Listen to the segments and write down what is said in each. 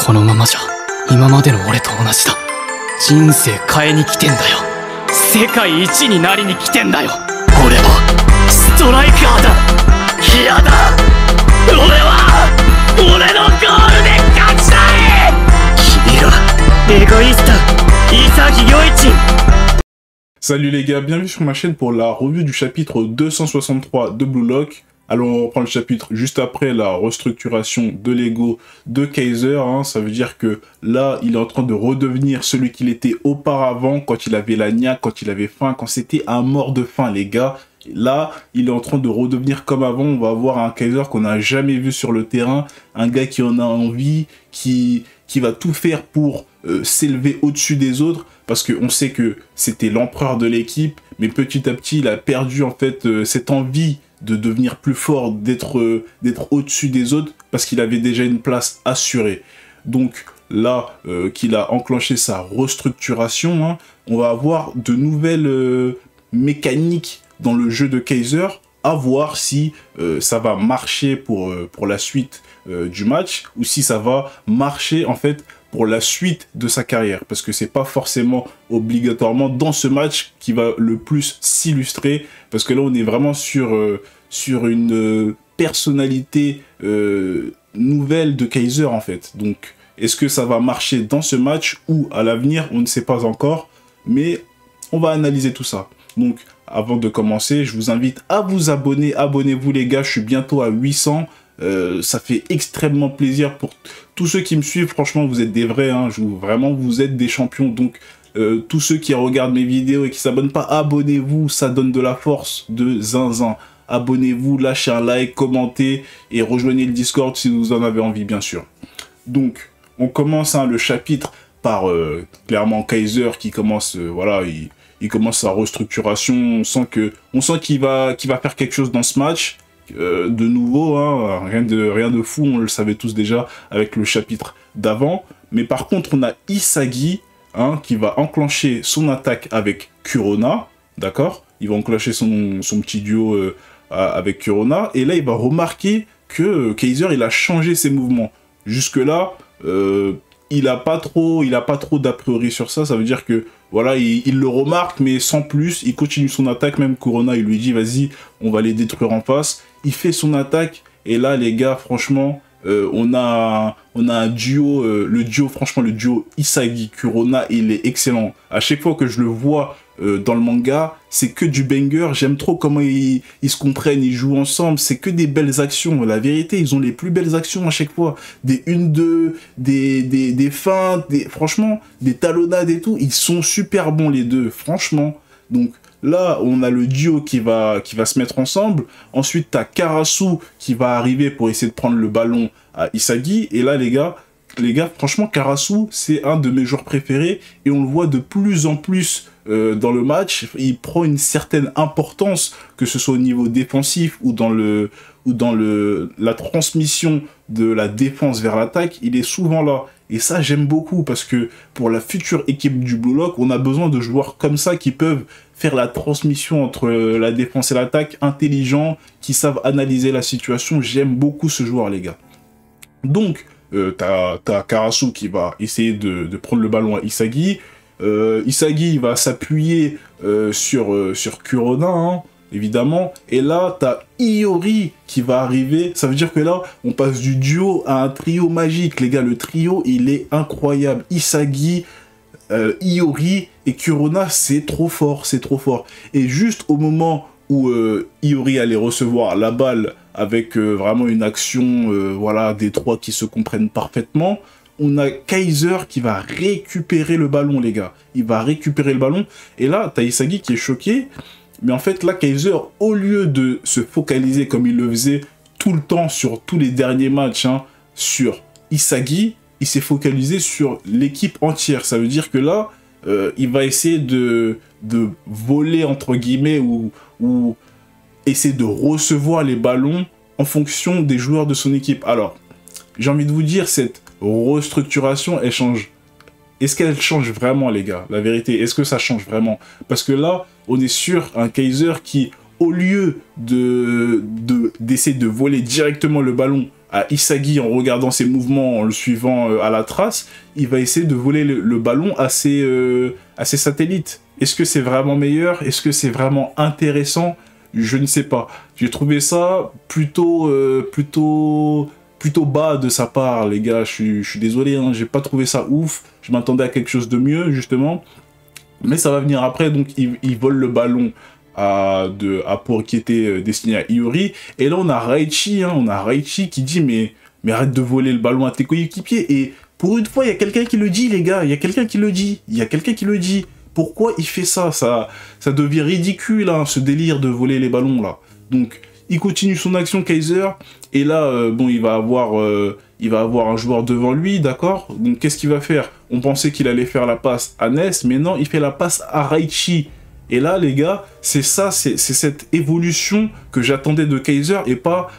このままじゃ今までの俺と同じだ。人生変えに来てんだよ。世界一になりに来てんだよ。俺はストライカーだ。嫌だ。俺のゴールで勝ちたい。君らエゴイスト潔良一。Salut les gars, bienvenue sur ma chaîne pour la revue du chapitre 263 de Blue Lock. Alors on reprend le chapitre juste après la restructuration de l'ego de Kaiser, hein. Ça veut dire que là il est en train de redevenir celui qu'il était auparavant, quand il avait la niaque, quand il avait faim, quand c'était un mort de faim les gars. Là il est en train de redevenir comme avant. On va avoir un Kaiser qu'on n'a jamais vu sur le terrain, un gars qui en a envie, qui va tout faire pour s'élever au-dessus des autres, parce qu'on sait que c'était l'empereur de l'équipe, mais petit à petit il a perdu en fait cette envie de devenir plus fort, d'être au-dessus des autres, parce qu'il avait déjà une place assurée. Donc là qu'il a enclenché sa restructuration, hein, on va avoir de nouvelles mécaniques dans le jeu de Kaiser, à voir si ça va marcher pour la suite du match, ou si ça va marcher en fait pour la suite de sa carrière, parce que c'est pas forcément obligatoirement dans ce match qui va le plus s'illustrer, parce que là on est vraiment sur une personnalité nouvelle de Kaiser en fait. Donc est-ce que ça va marcher dans ce match ou à l'avenir, on ne sait pas encore, mais on va analyser tout ça. Donc avant de commencer, je vous invite à vous abonner, abonnez-vous les gars, je suis bientôt à 800. Ça fait extrêmement plaisir pour tous ceux qui me suivent. Franchement vous êtes des vrais, hein. Vraiment vous êtes des champions. Donc tous ceux qui regardent mes vidéos et qui s'abonnent pas, abonnez-vous, ça donne de la force de zinzin. Abonnez-vous, lâchez un like, commentez et rejoignez le Discord si vous en avez envie bien sûr. Donc on commence hein, le chapitre par clairement Kaiser qui commence, voilà, il commence sa restructuration. On sent qu'il va faire quelque chose dans ce match. De nouveau, hein, rien de fou, on le savait tous déjà avec le chapitre d'avant. Mais par contre, on a Isagi hein, qui va enclencher son attaque avec Kurona, d'accord? Il va enclencher son petit duo avec Kurona. Et là, il va remarquer que Kaiser, il a changé ses mouvements. Jusque-là, il n'a pas trop d'a priori sur ça. Ça veut dire que voilà, il le remarque, mais sans plus. Il continue son attaque. Même Kurona, il lui dit, vas-y, on va les détruire en face. Il fait son attaque. Et là, les gars, franchement, on a un duo. Le duo Isagi-Kurona, il est excellent. À chaque fois que je le vois dans le manga, c'est que du banger. J'aime trop comment ils se comprennent, ils jouent ensemble. C'est que des belles actions. La vérité, ils ont les plus belles actions à chaque fois. Des 1-2, des feintes, franchement, des talonnades et tout. Ils sont super bons les deux, franchement. Donc là, on a le duo qui va se mettre ensemble. Ensuite, tu as Karasu qui va arriver pour essayer de prendre le ballon à Isagi. Et là, les gars, franchement, Karasu, c'est un de mes joueurs préférés. Et on le voit de plus en plus dans le match. Il prend une certaine importance, que ce soit au niveau défensif ou dans la transmission de la défense vers l'attaque. Il est souvent là. Et ça, j'aime beaucoup, parce que pour la future équipe du Blue Lock, on a besoin de joueurs comme ça qui peuvent faire la transmission entre la défense et l'attaque, intelligents, qui savent analyser la situation. J'aime beaucoup ce joueur, les gars. Donc, t'as Karasu qui va essayer de prendre le ballon à Isagi. Isagi va s'appuyer sur Kurona, hein, évidemment. Et là, t'as Iori qui va arriver. Ça veut dire que là, on passe du duo à un trio magique, les gars. Le trio, il est incroyable. Isagi, Iori et Kurona, c'est trop fort, c'est trop fort. Et juste au moment où Iori allait recevoir la balle avec vraiment une action, voilà, des trois qui se comprennent parfaitement, on a Kaiser qui va récupérer le ballon, les gars. Il va récupérer le ballon. Et là, t'as Isagi qui est choqué. Mais en fait, là, Kaiser, au lieu de se focaliser comme il le faisait tout le temps sur tous les derniers matchs, hein, sur Isagi, il s'est focalisé sur l'équipe entière. Ça veut dire que là, il va essayer de voler, entre guillemets, ou essayer de recevoir les ballons en fonction des joueurs de son équipe. Alors, j'ai envie de vous dire, cette restructuration, elle change. Est-ce qu'elle change vraiment, les gars? La vérité, est-ce que ça change vraiment? Parce que là, on est sur un Kaiser qui, au lieu d'essayer de voler directement le ballon à Isagi en regardant ses mouvements, en le suivant à la trace, il va essayer de voler le ballon à ses satellites. Est-ce que c'est vraiment meilleur? Est-ce que c'est vraiment intéressant? Je ne sais pas. J'ai trouvé ça plutôt bas de sa part, les gars. Je suis désolé, hein, j'ai pas trouvé ça ouf. Je m'attendais à quelque chose de mieux, justement. Mais ça va venir après, donc il vole le ballon qui était destiné à Iori. Et là, on a Raichi, qui dit mais arrête de voler le ballon à tes coéquipiers. Et pour une fois, il y a quelqu'un qui le dit, les gars. Il y a quelqu'un qui le dit. Pourquoi il fait ça? Ça devient ridicule, hein, ce délire de voler les ballons, là. Donc, il continue son action, Kaiser. Et là, bon, il va avoir un joueur devant lui, d'accord? Donc, qu'est-ce qu'il va faire? On pensait qu'il allait faire la passe à Ness, mais non, il fait la passe à Raichi. Et là, les gars, c'est cette évolution que j'attendais de Kaiser, et pas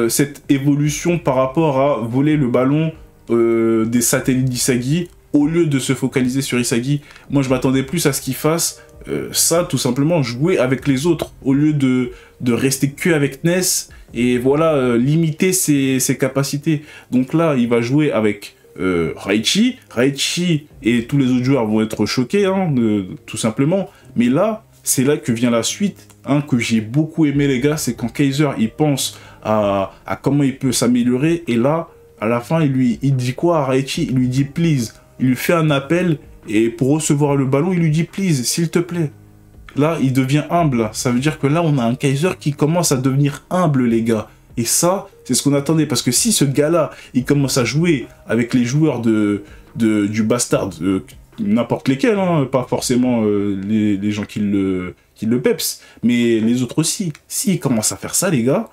cette évolution par rapport à voler le ballon des satellites d'Isagi, au lieu de se focaliser sur Isagi. Moi, je m'attendais plus à ce qu'il fasse ça, tout simplement, jouer avec les autres, au lieu de rester que avec Ness, et voilà, limiter ses capacités. Donc là, il va jouer avec Raichi. Raichi et tous les autres joueurs vont être choqués, hein, tout simplement. Mais là, c'est là que vient la suite, hein, que j'ai beaucoup aimé, les gars, c'est quand Kaiser, il pense à comment il peut s'améliorer, et là, à la fin, il dit quoi à Raichi? Il lui dit « please ». Il lui fait un appel, et pour recevoir le ballon, il lui dit « please, s'il te plaît ». Là, il devient humble. Ça veut dire que là, on a un Kaiser qui commence à devenir humble, les gars. Et ça, c'est ce qu'on attendait. Parce que si ce gars-là, il commence à jouer avec les joueurs du Bastard, n'importe lesquels, hein, pas forcément les gens qui le peps, mais les autres aussi. S'il commence à faire ça, les gars,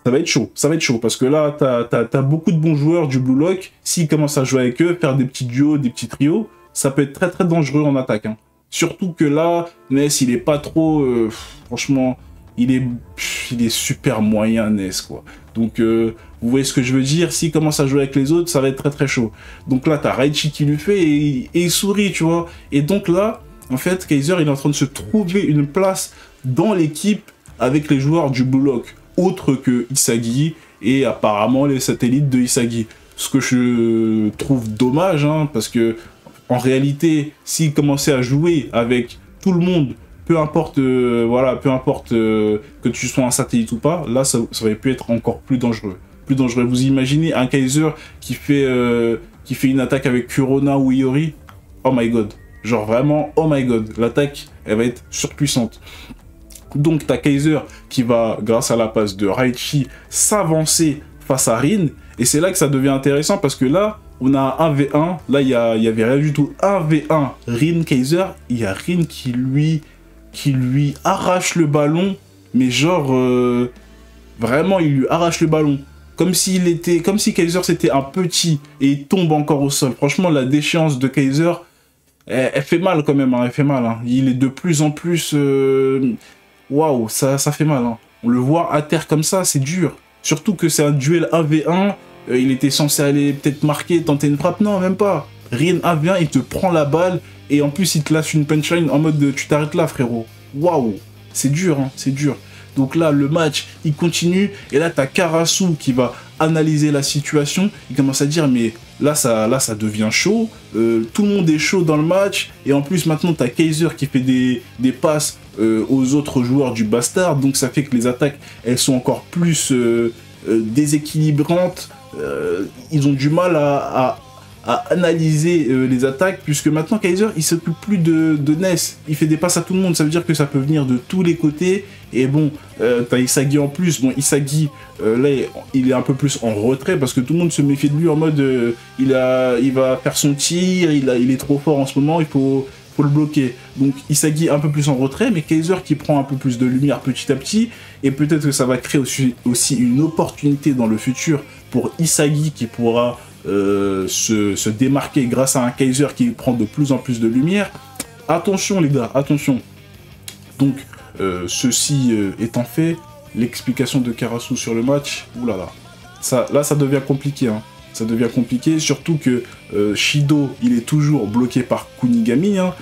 ça va être chaud, parce que là, t'as beaucoup de bons joueurs du Blue Lock. S'ils commencent à jouer avec eux, faire des petits duos, des petits trios, ça peut être très très dangereux en attaque, hein. Surtout que là, Ness, il est pas trop... franchement, il est super moyen, Ness, quoi. Donc, vous voyez ce que je veux dire? S'il commence à jouer avec les autres, ça va être très très chaud. Donc là, t'as Raichi qui lui fait et il sourit, tu vois. Et donc là, en fait, Kaiser, il est en train de se trouver une place dans l'équipe avec les joueurs du Blue Lock, autre que Isagi et apparemment les satellites de Isagi. Ce que je trouve dommage, hein, parce que en réalité, s'il commençait à jouer avec tout le monde, peu importe, voilà, peu importe que tu sois un satellite ou pas, là, ça aurait pu être encore plus dangereux. Vous imaginez un Kaiser qui fait une attaque avec Kurona ou Iori? Oh my god. Genre vraiment, oh my god. L'attaque, elle va être surpuissante. Donc, t'as Kaiser qui va, grâce à la passe de Raichi, s'avancer face à Rin. Et c'est là que ça devient intéressant parce que là, on a un 1v1. Là, il y avait rien du tout. 1v1 Rin Kaiser. Il y a Rin qui lui arrache le ballon. Mais genre, vraiment, il lui arrache le ballon. Comme si Kaiser c'était un petit et il tombe encore au sol. Franchement, la déchéance de Kaiser, elle fait mal quand même. Hein, elle fait mal. Hein. Il est de plus en plus... Waouh, ça fait mal. Hein. On le voit à terre comme ça, c'est dur. Surtout que c'est un duel 1v1. Il était censé aller peut-être marquer, tenter une frappe. Non, même pas. Rin 1v1, il te prend la balle. Et en plus, il te lâche une punchline en mode tu t'arrêtes là, frérot. Waouh, c'est dur, hein, c'est dur. Donc là, le match, il continue. Et là, t'as Karasu qui va analyser la situation. Il commence à dire, mais là, ça devient chaud. Tout le monde est chaud dans le match. Et en plus, maintenant, t'as Kaiser qui fait des passes aux autres joueurs du Bastard. Donc ça fait que les attaques, elles sont encore plus déséquilibrantes. Ils ont du mal à analyser les attaques, puisque maintenant Kaiser, il s'occupe plus de Ness. Il fait des passes à tout le monde. Ça veut dire que ça peut venir de tous les côtés. Et bon, t'as Isagi en plus. Bon, Isagi, là, il est un peu plus en retrait, parce que tout le monde se méfie de lui en mode il va faire son tir, il est trop fort en ce moment, il faut le bloquer. Donc Isagi un peu plus en retrait, mais Kaiser qui prend un peu plus de lumière petit à petit, et peut-être que ça va créer aussi une opportunité dans le futur pour Isagi qui pourra se démarquer grâce à un Kaiser qui prend de plus en plus de lumière. Attention les gars, attention. Donc ceci étant fait, l'explication de Karasu sur le match, oulala, ça devient compliqué, hein. ça devient compliqué, surtout que Shido, il est toujours bloqué par Kunigami, hein,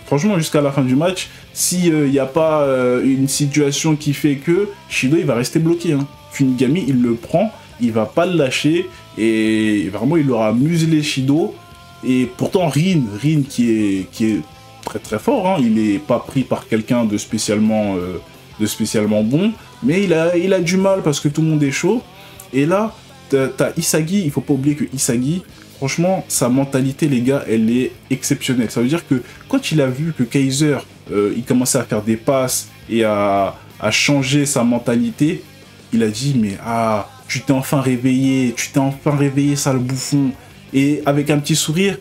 franchement, jusqu'à la fin du match. S'il n'y a pas une situation qui fait que Shido, il va rester bloqué. Hein. Kunigami, il le prend, il va pas le lâcher, et vraiment, il aura muselé Shido. Et pourtant, Rin qui est très très fort, hein, il n'est pas pris par quelqu'un de spécialement bon, mais il a du mal parce que tout le monde est chaud. Et là, t'as Isagi, il faut pas oublier que Isagi, franchement, sa mentalité, les gars, elle est exceptionnelle. Ça veut dire que quand il a vu que Kaiser, il commençait à faire des passes et à changer sa mentalité, il a dit, mais tu t'es enfin réveillé, sale bouffon. Et avec un petit sourire,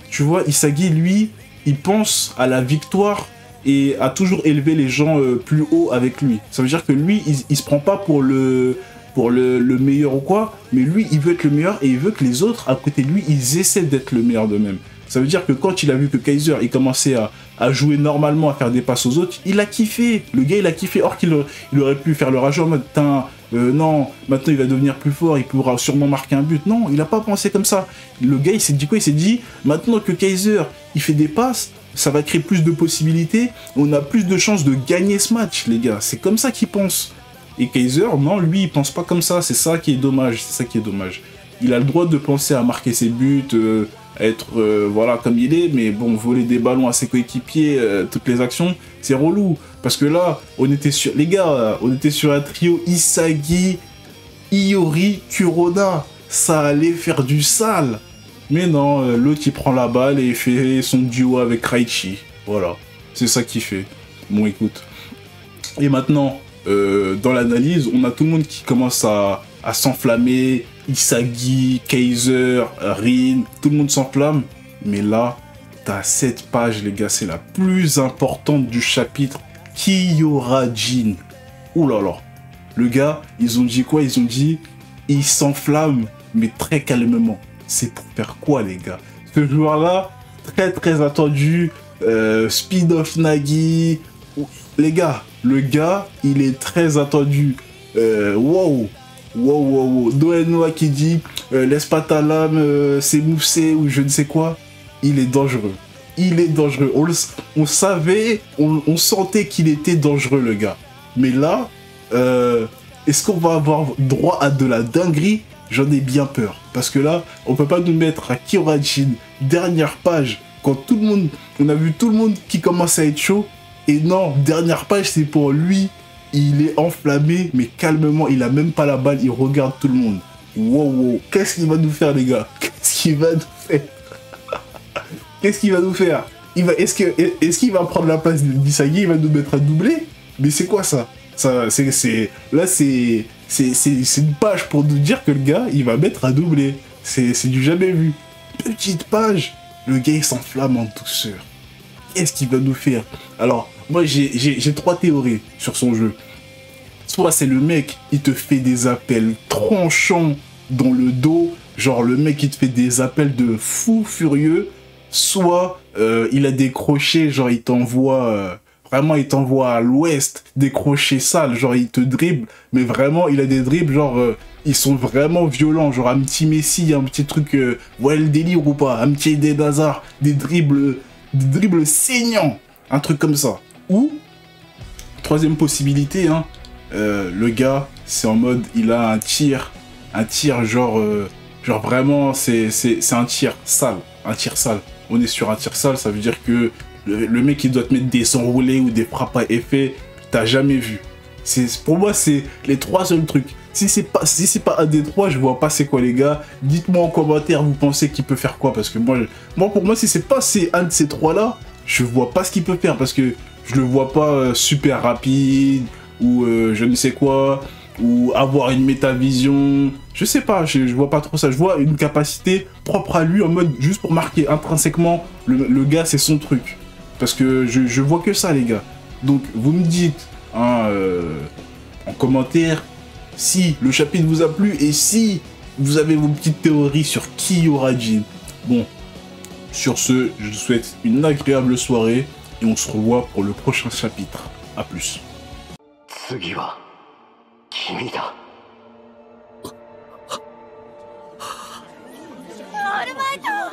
tu vois, Isagi, lui, il pense à la victoire et a toujours élevé les gens plus haut avec lui. Ça veut dire que lui, il se prend pas pour le meilleur ou quoi, mais lui, il veut être le meilleur et il veut que les autres, à côté de lui, ils essaient d'être le meilleur d'eux-mêmes. Ça veut dire que quand il a vu que Kaiser, il commençait à jouer normalement, à faire des passes aux autres, il a kiffé. Le gars, il a kiffé. Or qu'il aurait pu faire le rageux en mode, non, maintenant il va devenir plus fort, il pourra sûrement marquer un but. Non, il n'a pas pensé comme ça. Le gars, il s'est dit quoi? Il s'est dit, maintenant que Kaiser, il fait des passes, ça va créer plus de possibilités, on a plus de chances de gagner ce match, les gars. C'est comme ça qu'il pense. Et Kaiser, non, lui, il pense pas comme ça. C'est ça qui est dommage. Il a le droit de penser à marquer ses buts, être voilà comme il est, mais bon, voler des ballons à ses coéquipiers, toutes les actions, c'est relou. Parce que là, on était sur un trio Isagi, Iori, Kuroda. Ça allait faire du sale. Mais non, l'autre il prend la balle et il fait son duo avec Raichi. Voilà, c'est ça qu'il fait. Bon, écoute. Et maintenant, dans l'analyse, on a tout le monde qui commence à s'enflammer. Isagi, Kaiser, Rin, tout le monde s'enflamme. Mais là, t'as cette page, les gars, c'est la plus importante du chapitre. Kyoryuujin. Ouh là là. Le gars, ils ont dit quoi? Ils ont dit, il s'enflamme, mais très calmement. C'est pour faire quoi, les gars? Ce joueur-là, très très attendu. Speed of Nagi. Les gars, le gars, il est très attendu. Wow. Doenwa qui dit laisse pas ta lame s'émousser ou je ne sais quoi. Il est dangereux. On savait, on sentait qu'il était dangereux, le gars. Mais là, est-ce qu'on va avoir droit à de la dinguerie? J'en ai bien peur. Parce que là, on peut pas nous mettre à Kyoryuujin, dernière page, quand tout le monde, on a vu tout le monde qui commence à être chaud. Et non, dernière page, c'est pour lui. Il est enflammé, mais calmement, il a même pas la balle, il regarde tout le monde. Wow. Qu'est-ce qu'il va nous faire, les gars? Qu'est-ce qu'il va nous faire? Est-ce qu'il va prendre la place d'Isagi? Il va nous mettre à doubler? Mais c'est quoi ça? Là, c'est une page pour nous dire que le gars, il va mettre à doubler. C'est du jamais vu. Petite page, le gars, il s'enflamme en douceur. Qu'est-ce qu'il va nous faire? Alors, moi, j'ai 3 théories sur son jeu. Soit c'est le mec, il te fait des appels tranchants dans le dos. Genre, le mec, il te fait des appels de fou furieux. Soit il a des crochets, genre, il t'envoie... Vraiment, il t'envoie à l'ouest, des crochets sales, genre il te dribble, mais vraiment, il a des dribbles, genre, ils sont vraiment violents, genre un petit Messi, un petit truc, ouais, le délire ou pas, un petit Eden Hazard, des dribbles saignants, un truc comme ça. Ou, troisième possibilité, hein, le gars, c'est en mode, il a un tir genre vraiment, c'est un tir sale, On est sur un tir sale, ça veut dire que le mec, il doit te mettre des enroulés ou des frappes à effet, t'as jamais vu. Pour moi, c'est les 3 seuls trucs. Si c'est pas un des 3, je vois pas c'est quoi, les gars. Dites-moi en commentaire, vous pensez qu'il peut faire quoi, parce que pour moi, si c'est pas un de ces 3-là, je vois pas ce qu'il peut faire, parce que je le vois pas super rapide, ou je ne sais quoi, ou avoir une métavision. Je sais pas, je vois pas trop ça. Je vois une capacité propre à lui, en mode juste pour marquer intrinsèquement, le gars, c'est son truc. Parce que je vois que ça, les gars. Donc, vous me dites hein, en commentaire si le chapitre vous a plu et si vous avez vos petites théories sur Kyoryuujin. Bon, sur ce, je vous souhaite une agréable soirée et on se revoit pour le prochain chapitre. A plus. 次は君だ。